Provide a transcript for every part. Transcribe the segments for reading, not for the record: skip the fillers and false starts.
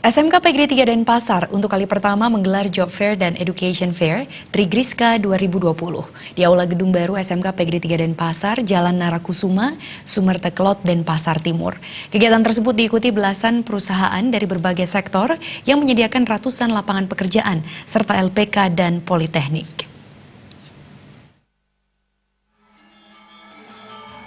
SMK Pegri 3 Denpasar untuk kali pertama menggelar Job Fair dan Education Fair Trigriska 2020 di Aula Gedung Baru SMK Pegri 3 Denpasar, Jalan Narakusuma, Sumertekelot, Denpasar Timur. Kegiatan tersebut diikuti belasan perusahaan dari berbagai sektor yang menyediakan ratusan lapangan pekerjaan serta LPK dan Politeknik.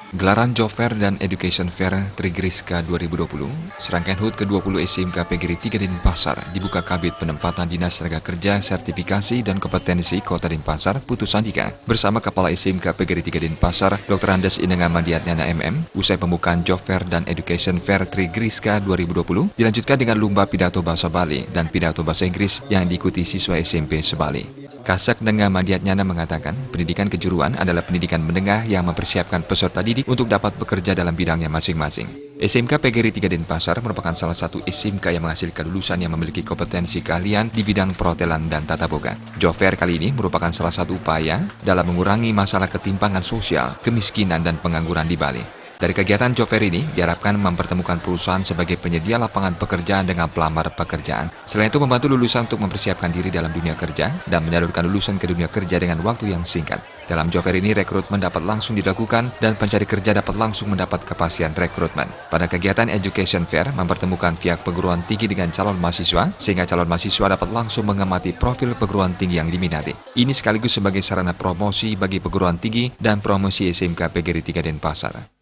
Gelaran Job Fair dan Education Fair Trigriska 2020, serangkaian HUT ke-20 SMK Pegri 3 Denpasar dibuka Kabid Penempatan Dinas Tenaga Kerja, Sertifikasi dan Kompetensi Kota Denpasar, Putu Sandika, bersama Kepala SMK Pegri 3 Denpasar, Dr. Andes Inenga Madiatnyana MM. Usai pembukaan Job Fair dan Education Fair Trigriska 2020, dilanjutkan dengan lomba pidato bahasa Bali dan pidato bahasa Inggris yang diikuti siswa SMP sebali. Kasek Nenga Madiatnyana mengatakan, pendidikan kejuruan adalah pendidikan menengah yang mempersiapkan peserta didik untuk dapat bekerja dalam bidangnya masing-masing. SMK Pegri 3 Denpasar merupakan salah satu SMK yang menghasilkan lulusan yang memiliki kompetensi keahlian di bidang perhotelan dan tata boga. Job Fair kali ini merupakan salah satu upaya dalam mengurangi masalah ketimpangan sosial, kemiskinan, dan pengangguran di Bali. Dari kegiatan Job Fair ini diharapkan mempertemukan perusahaan sebagai penyedia lapangan pekerjaan dengan pelamar pekerjaan. Selain itu membantu lulusan untuk mempersiapkan diri dalam dunia kerja dan menyalurkan lulusan ke dunia kerja dengan waktu yang singkat. Dalam Job Fair ini rekrutmen dapat langsung dilakukan dan pencari kerja dapat langsung mendapat kepastian rekrutmen. Pada kegiatan Education Fair mempertemukan pihak perguruan tinggi dengan calon mahasiswa sehingga calon mahasiswa dapat langsung mengamati profil perguruan tinggi yang diminati. Ini sekaligus sebagai sarana promosi bagi perguruan tinggi dan promosi SMK Pegri 3 Denpasar.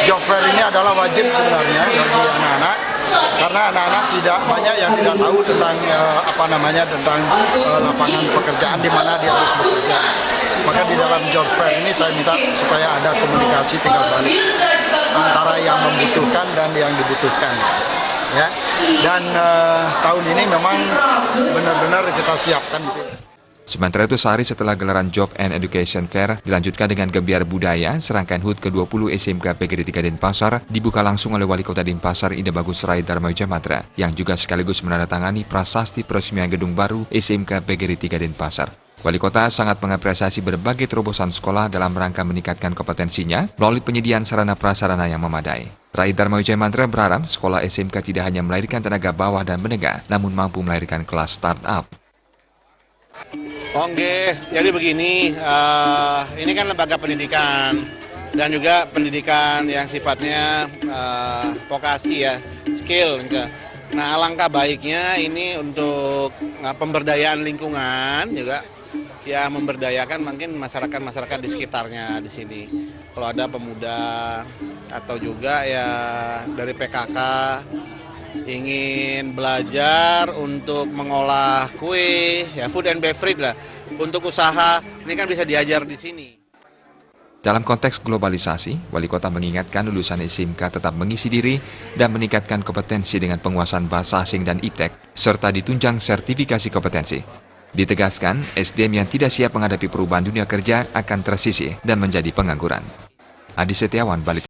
Job Fair ini adalah wajib sebenarnya bagi anak-anak, karena anak-anak tidak banyak yang tidak tahu tentang tentang lapangan pekerjaan di mana dia harus bekerja. Maka di dalam Job Fair ini saya minta supaya ada komunikasi timbal balik antara yang membutuhkan dan yang dibutuhkan. Ya. Dan tahun ini memang benar-benar kita siapkan. Sementara itu, sehari setelah gelaran Job and Education Fair dilanjutkan dengan Gebiar Budaya, serangkaian HUT ke-20 SMK Pegri 3 Denpasar dibuka langsung oleh Wali Kota Denpasar Ida Bagus Rai Dharma Jamatra, yang juga sekaligus menandatangani prasasti peresmian gedung baru SMK Pegri 3 Denpasar. Wali Kota sangat mengapresiasi berbagai terobosan sekolah dalam rangka meningkatkan kompetensinya melalui penyediaan sarana prasarana yang memadai. Rai Dharma Jamatra berharap sekolah SMK tidak hanya melahirkan tenaga bawah dan menengah, namun mampu melahirkan kelas startup. Oke, jadi begini, ini kan lembaga pendidikan dan juga pendidikan yang sifatnya vokasi ya, skill. Nah, alangkah baiknya ini untuk pemberdayaan lingkungan juga, ya memberdayakan mungkin masyarakat di sekitarnya di sini. Kalau ada pemuda atau juga ya dari PKK ingin belajar untuk mengolah kue, ya food and beverage lah, untuk usaha, ini kan bisa diajar di sini. Dalam konteks globalisasi, Wali Kota mengingatkan lulusan SMK tetap mengisi diri dan meningkatkan kompetensi dengan penguasaan bahasa asing dan iptek, serta ditunjang sertifikasi kompetensi. Ditegaskan, SDM yang tidak siap menghadapi perubahan dunia kerja akan tersisih dan menjadi pengangguran. Adi Setiawan, Bali.